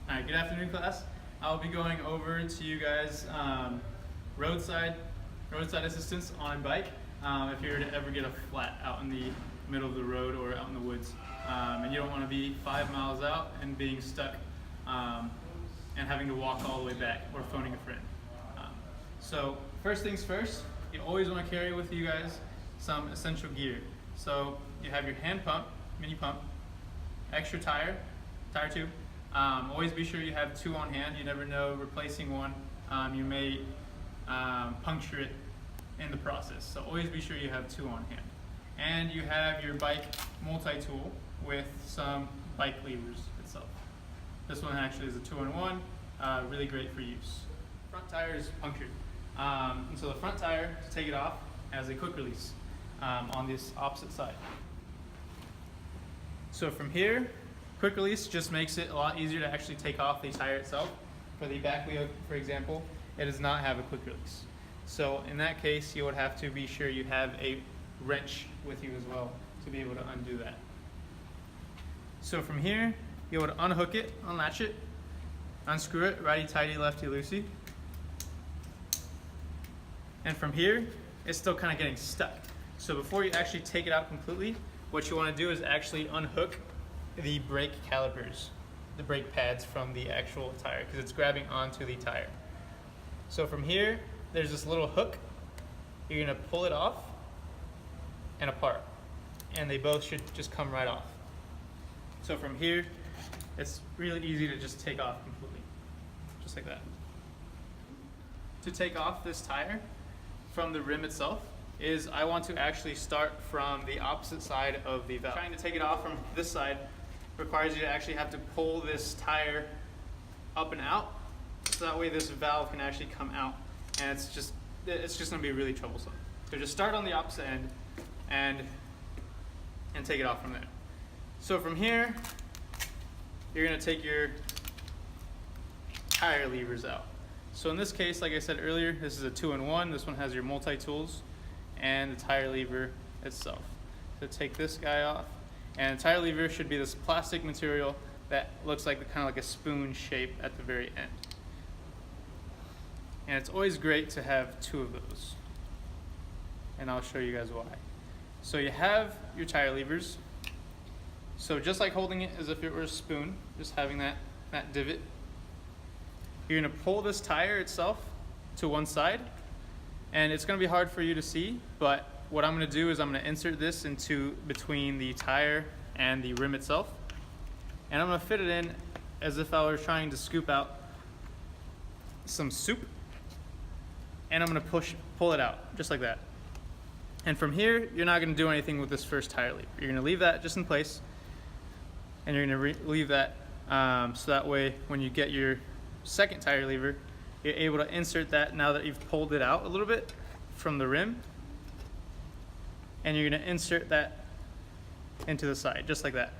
Alright, good afternoon class. I'll be going over to you guys roadside assistance on a bike if you were to ever get a flat out in the middle of the road or out in the woods. And you don't want to be 5 miles out and being stuck and having to walk all the way back or phoning a friend. So first things first, you always want to carry with you guys some essential gear. So you have your hand pump, mini pump, extra tire tube. Always be sure you have 2 on hand. You never know, replacing one, you may puncture it in the process. So always be sure you have 2 on hand. And you have your bike multi-tool with some bike levers itself. This one actually is a 2-in-1, really great for use. Front tire is punctured. And so the front tire, to take it off, has a quick release on this opposite side. So from here, quick release just makes it a lot easier to actually take off the tire itself. For the back wheel, for example, it does not have a quick release. So in that case, you would have to be sure you have a wrench with you as well to be able to undo that. So from here, you would unhook it, unlatch it, unscrew it, righty-tighty, lefty-loosey. And from here, it's still kind of getting stuck. So before you actually take it out completely, what you want to do is actually unhook the brake calipers, the brake pads from the actual tire, because it's grabbing onto the tire. So from here, there's this little hook. You're going to pull it off and apart, and they both should just come right off. So from here, it's really easy to just take off completely, just like that. To take off this tire from the rim itself is I want to actually start from the opposite side of the valve. Trying to take it off from this side requires you to actually have to pull this tire up and out, so that way this valve can actually come out, and it's just going to be really troublesome. So just start on the opposite end and take it off from there. So from here, you're going to take your tire levers out. So in this case, like I said earlier, this is a 2-in-1. This one has your multi-tools and the tire lever itself. So take this guy off. And the tire lever should be this plastic material that looks like kind of like a spoon shape at the very end. And it's always great to have 2 of those. And I'll show you guys why. So you have your tire levers. So just like holding it as if it were a spoon, just having that divot, you're going to pull this tire itself to one side. And it's going to be hard for you to see, but what I'm going to do is I'm going to insert this into between the tire and the rim itself. And I'm going to fit it in as if I were trying to scoop out some soup. And I'm going to pull it out, just like that. And from here, you're not going to do anything with this first tire lever. You're going to leave that just in place. And you're going to leave that so that way when you get your second tire lever, you're able to insert that now that you've pulled it out a little bit from the rim. And you're going to insert that into the side, just like that.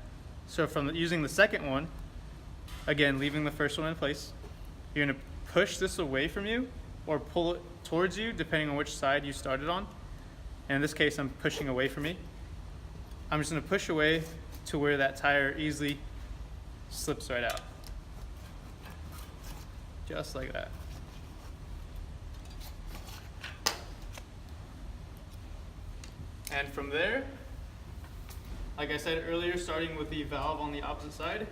So from using the second one, again, leaving the first one in place, you're going to push this away from you or pull it towards you, depending on which side you started on. And in this case, I'm pushing away from me. I'm just going to push away to where that tire easily slips right out. Just like that. And from there, like I said earlier, starting with the valve on the opposite side,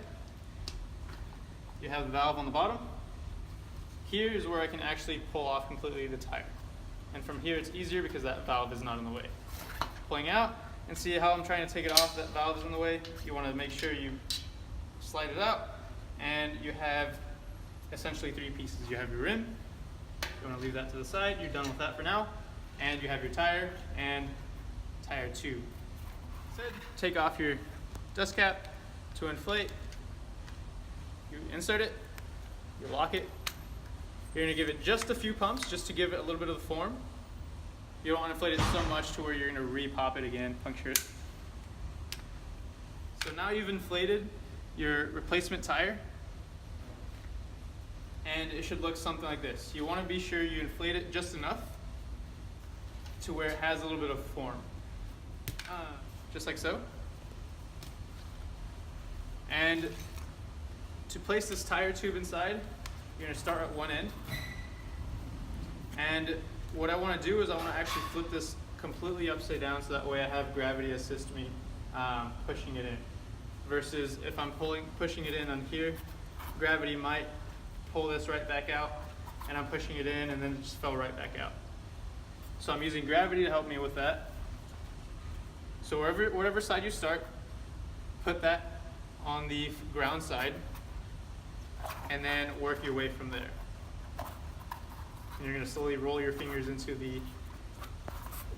you have the valve on the bottom. Here is where I can actually pull off completely the tire. And from here it's easier because that valve is not in the way. Pulling out, and see how I'm trying to take it off, that valve is in the way. You want to make sure you slide it out, and you have essentially 3 pieces. You have your rim, you want to leave that to the side, you're done with that for now, and you have your tire and tire tube. Take off your dust cap to inflate. You insert it, you lock it. You're going to give it just a few pumps just to give it a little bit of the form. You don't want to inflate it so much to where you're going to re-pop it again, puncture it. So now you've inflated your replacement tire, and it should look something like this. You want to be sure you inflate it just enough to where it has a little bit of form. Just like so. And to place this tire tube inside, you're gonna start at one end. And what I wanna do is I wanna actually flip this completely upside down so that way I have gravity assist me pushing it in. Versus if I'm pushing it in on here, gravity might pull this right back out, and I'm pushing it in and then it just fell right back out. So I'm using gravity to help me with that. So whatever side you start, put that on the ground side and then work your way from there. And you're gonna slowly roll your fingers into the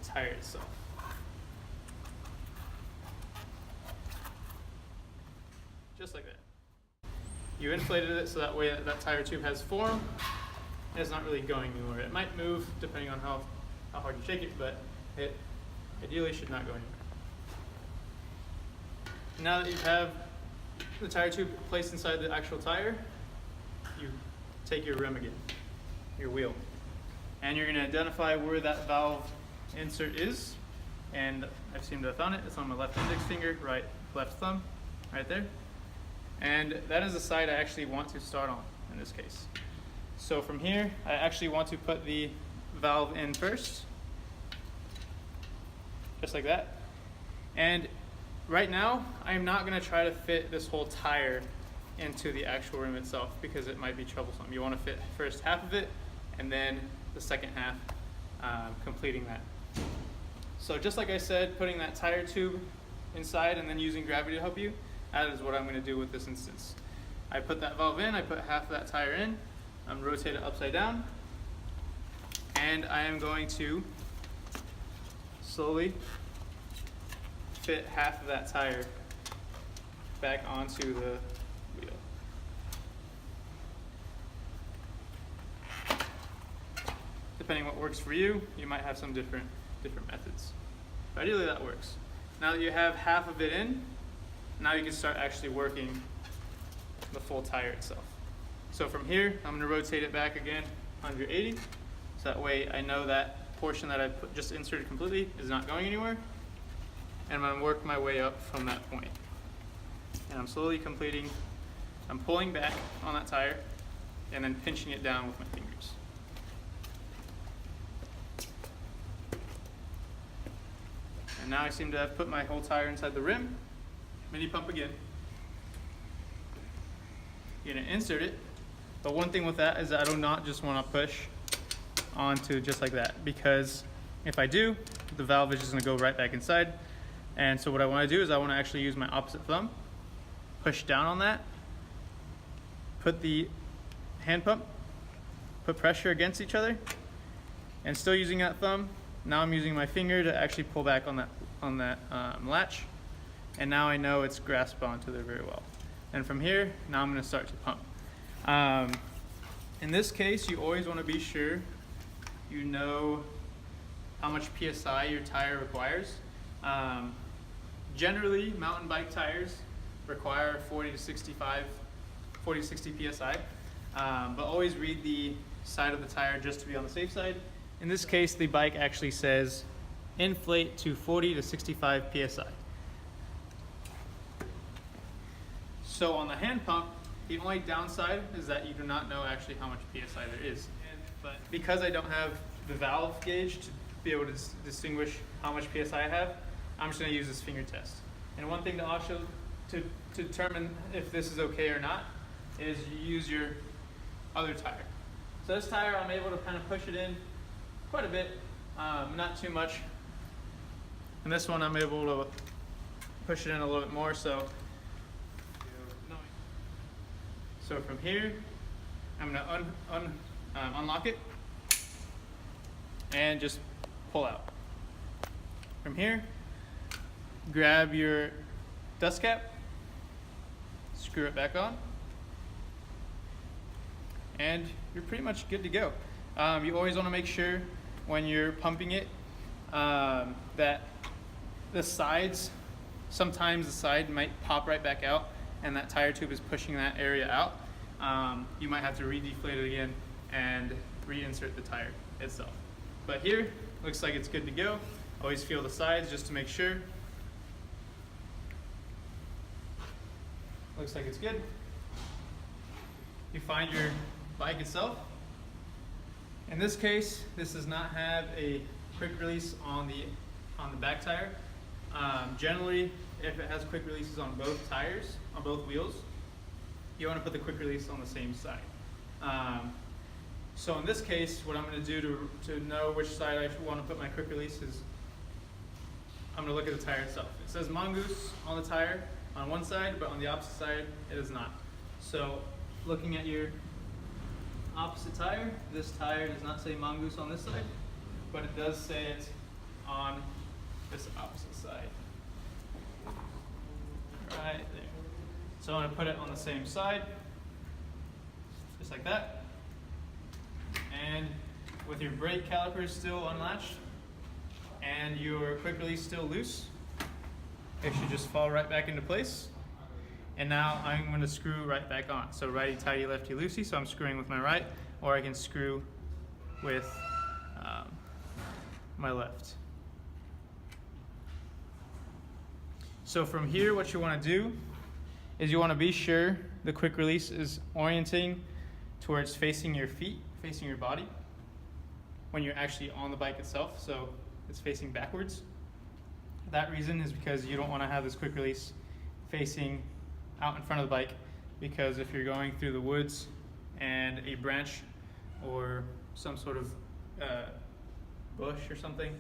tire itself. Just like that. You inflated it so that way that tire tube has form and it's not really going anywhere. It might move depending on how hard you shake it, but it ideally should not go anywhere. Now that you have the tire tube placed inside the actual tire, you take your rim again, your wheel, and you're going to identify where that valve insert is. And I seem to have found it. It's on my left index finger, left thumb, right there. And that is the side I actually want to start on in this case. So from here, I actually want to put the valve in first, just like that. And right now, I'm not going to try to fit this whole tire into the actual rim itself because it might be troublesome. You want to fit first half of it and then the second half, completing that. So just like I said, putting that tire tube inside and then using gravity to help you, that is what I'm going to do with this instance. I put that valve in, I put half of that tire in, I'm rotate it upside down, and I am going to slowly fit half of that tire back onto the wheel. Depending what works for you, you might have some different methods. But ideally that works. Now that you have half of it in, now you can start actually working the full tire itself. So from here, I'm going to rotate it back again 180. So that way I know that portion that I just inserted completely is not going anywhere. And I'm going to work my way up from that point. And I'm slowly completing, I'm pulling back on that tire and then pinching it down with my fingers. And now I seem to have put my whole tire inside the rim. Mini pump again. You're going to insert it. But one thing with that is that I do not just want to push onto just like that, because if I do, the valve is just going to go right back inside. And so what I want to do is I want to actually use my opposite thumb, push down on that, put the hand pump, put pressure against each other, and still using that thumb. Now I'm using my finger to actually pull back on that latch, and now I know it's grasped onto there very well. And from here, now I'm going to start to pump. In this case, you always want to be sure you know how much PSI your tire requires. Generally, mountain bike tires require 40 to 60 PSI, but always read the side of the tire just to be on the safe side. In this case, the bike actually says inflate to 40 to 65 PSI. So on the hand pump, the only downside is that you do not know actually how much PSI there is. But because I don't have the valve gauge to be able to distinguish how much PSI I have, I'm just going to use this finger test. And one thing to also to determine if this is okay or not is you use your other tire. So this tire, I'm able to kind of push it in quite a bit, not too much. And this one, I'm able to push it in a little bit more. So from here, I'm going to unlock it and just pull out. From here, grab your dust cap, screw it back on, and you're pretty much good to go. You always want to make sure when you're pumping it that the sides, sometimes the side might pop right back out and that tire tube is pushing that area out. You might have to re-deflate it again and reinsert the tire itself. But here, looks like it's good to go. Always feel the sides just to make sure. Looks like it's good. you find your bike itself. In this case, this does not have a quick release on the back tire. Generally, if it has quick releases on both tires, on both wheels, you want to put the quick release on the same side. So in this case, what I'm going to do to know which side I want to put my quick release is I'm going to look at the tire itself. It says Mongoose on the tire on one side, but on the opposite side, it is not. So looking at your opposite tire, this tire does not say Mongoose on this side, but it does say it on this opposite side. Right there. So I'm going to put it on the same side, just like that. And with your brake calipers still unlatched and your quick release still loose, it should just fall right back into place. And now I'm going to screw right back on. So righty tighty, lefty loosey. So I'm screwing with my right, or I can screw with my left. So from here, what you want to do is you want to be sure the quick release is orienting towards facing your feet, facing your body, when you're actually on the bike itself, so it's facing backwards. That reason is because you don't want to have this quick release facing out in front of the bike, because if you're going through the woods and a branch or some sort of bush or something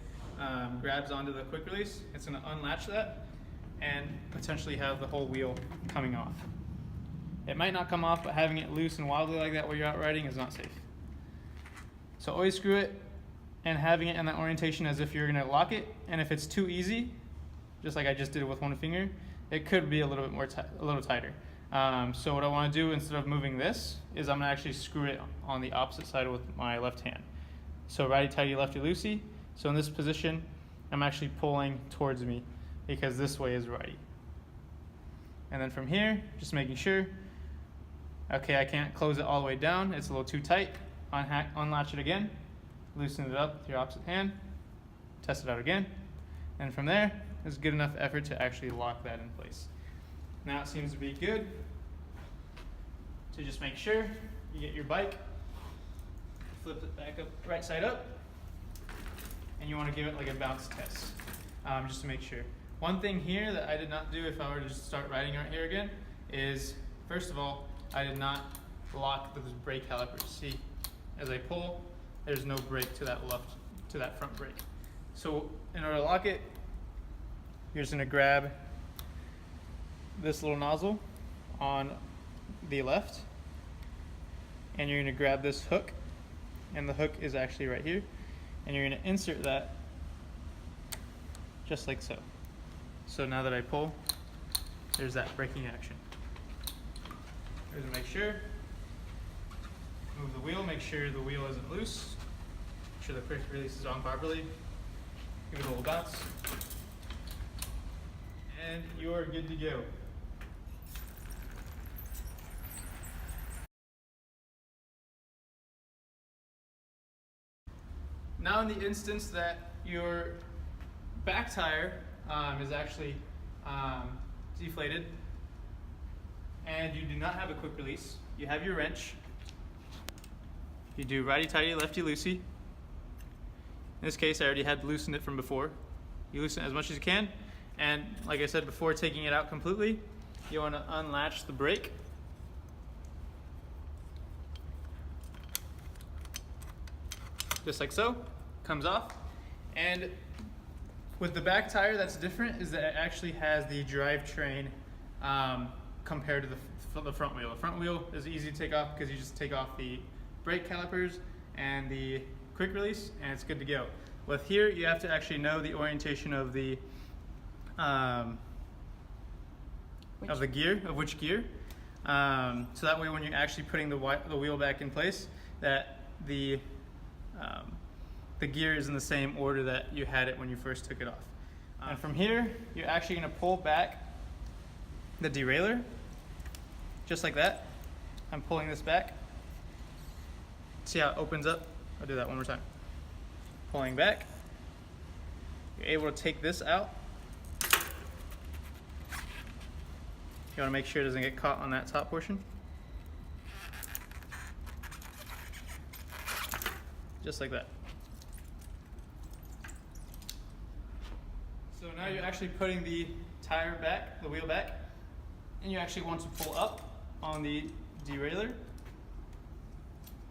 grabs onto the quick release, it's going to unlatch that and potentially have the whole wheel coming off. It might not come off, but having it loose and wobbly like that while you're out riding is not safe. So always screw it and having it in that orientation as if you're going to lock it. And if it's too easy, just like I just did with one finger, it could be a little bit more a little tighter. So what I want to do instead of moving this is I'm going to actually screw it on the opposite side with my left hand. So righty tighty, lefty loosey. So in this position, I'm actually pulling towards me because this way is righty. And then from here, just making sure, okay, I can't close it all the way down. It's a little too tight. Unlatch it again, loosen it up with your opposite hand, test it out again, and from there, it's good enough effort to actually lock that in place. Now it seems to be good. So just make sure you get your bike, flip it back up, right side up, and you want to give it like a bounce test, just to make sure. One thing here that I did not do if I were to just start riding right here again is, first of all, I did not lock those brake calipers. See, as I pull, there's no brake to that front brake. So in order to lock it, you're just going to grab this little nozzle on the left, and you're going to grab this hook, and the hook is actually right here, and you're going to insert that just like so. So now that I pull, there's that braking action. Here's to make sure. Move the wheel, make sure the wheel isn't loose. Make sure the quick release is on properly. Give it a little bounce. And you're good to go. Now in the instance that your back tire is actually deflated and you do not have a quick release, you have your wrench. You do righty tighty, lefty loosey. In this case, I already had loosened it from before. You loosen it as much as you can, and like I said before, taking it out completely, you want to unlatch the brake. Just like so, comes off. And with the back tire, that's different, is that it actually has the drivetrain compared to the front wheel. The front wheel is easy to take off because you just take off the brake calipers and the quick release, and it's good to go. With here, you have to actually know the orientation of the gear, of which gear. So that way, when you're actually putting the wheel back in place, that the gear is in the same order that you had it when you first took it off. And from here, you're actually going to pull back the derailleur, just like that. I'm pulling this back. See how it opens up? I'll do that one more time. Pulling back. You're able to take this out. You want to make sure it doesn't get caught on that top portion. just like that. So now you're actually putting the tire back, the wheel back, and you actually want to pull up on the derailleur.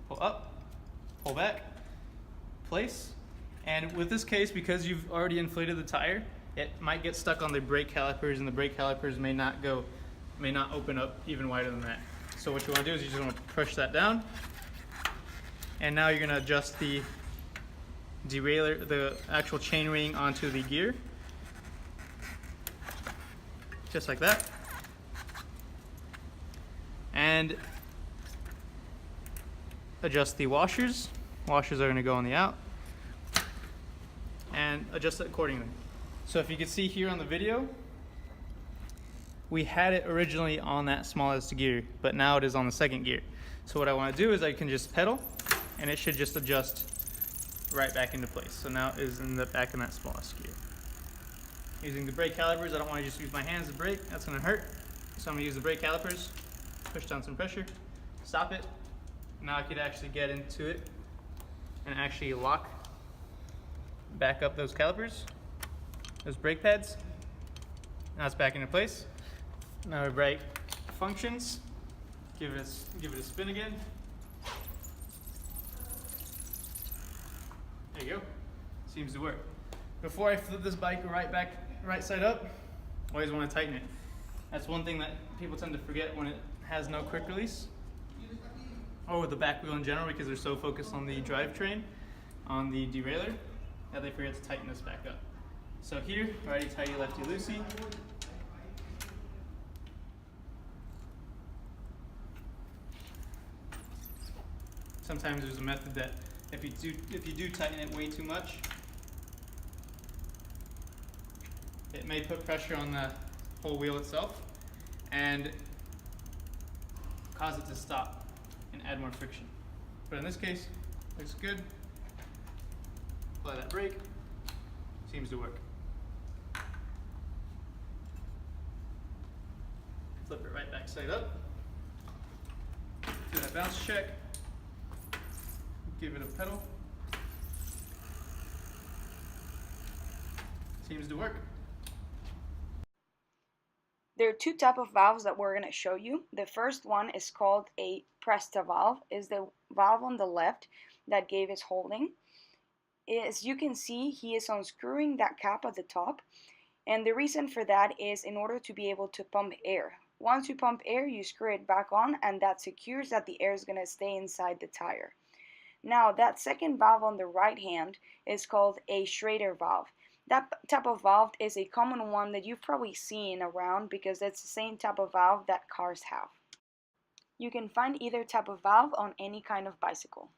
Pull up, pull back, place. And with this case, because you've already inflated the tire, it might get stuck on the brake calipers, and the brake calipers may not open up even wider than that. So what you want to do is you just want to push that down, and now you're going to adjust the derailleur, the actual chain ring onto the gear, just like that. And adjust the washers. Washers are going to go on the out, and adjust it accordingly. So if you can see here on the video, we had it originally on that smallest gear, but now it is on the second gear. So what I want to do is I can just pedal, and it should just adjust right back into place. So now it is back in that smallest gear. Using the brake calipers, I don't want to just use my hands to brake, that's going to hurt. So I'm going to use the brake calipers, push down some pressure, stop it. Now I could actually get into it and actually lock back up those calipers, those brake pads. Now it's back into place. Now our brake functions. Give it a spin again. There you go. Seems to work. Before I flip this bike right side up, always want to tighten it. That's one thing that people tend to forget when it has no quick release, or with the back wheel in general, because they're so focused on the drivetrain, on the derailleur, that they forget to tighten this back up. So here, righty tighty, lefty loosey. Sometimes there's a method that if you do tighten it way too much, it may put pressure on the whole wheel itself and cause it to stop and add more friction. But in this case, looks good. Apply that brake, seems to work. Flip it right back side up. Do that bounce check. Give it a pedal. Seems to work. There are two types of valves that we're going to show you. The first one is called a Presta valve. Is the valve on the left that Gabe is holding. As you can see, he is unscrewing that cap at the top, and the reason for that is in order to be able to pump air. Once you pump air, you screw it back on, and that secures that the air is going to stay inside the tire. Now, that second valve on the right hand is called a Schrader valve. That type of valve is a common one that you've probably seen around because it's the same type of valve that cars have. You can find either type of valve on any kind of bicycle.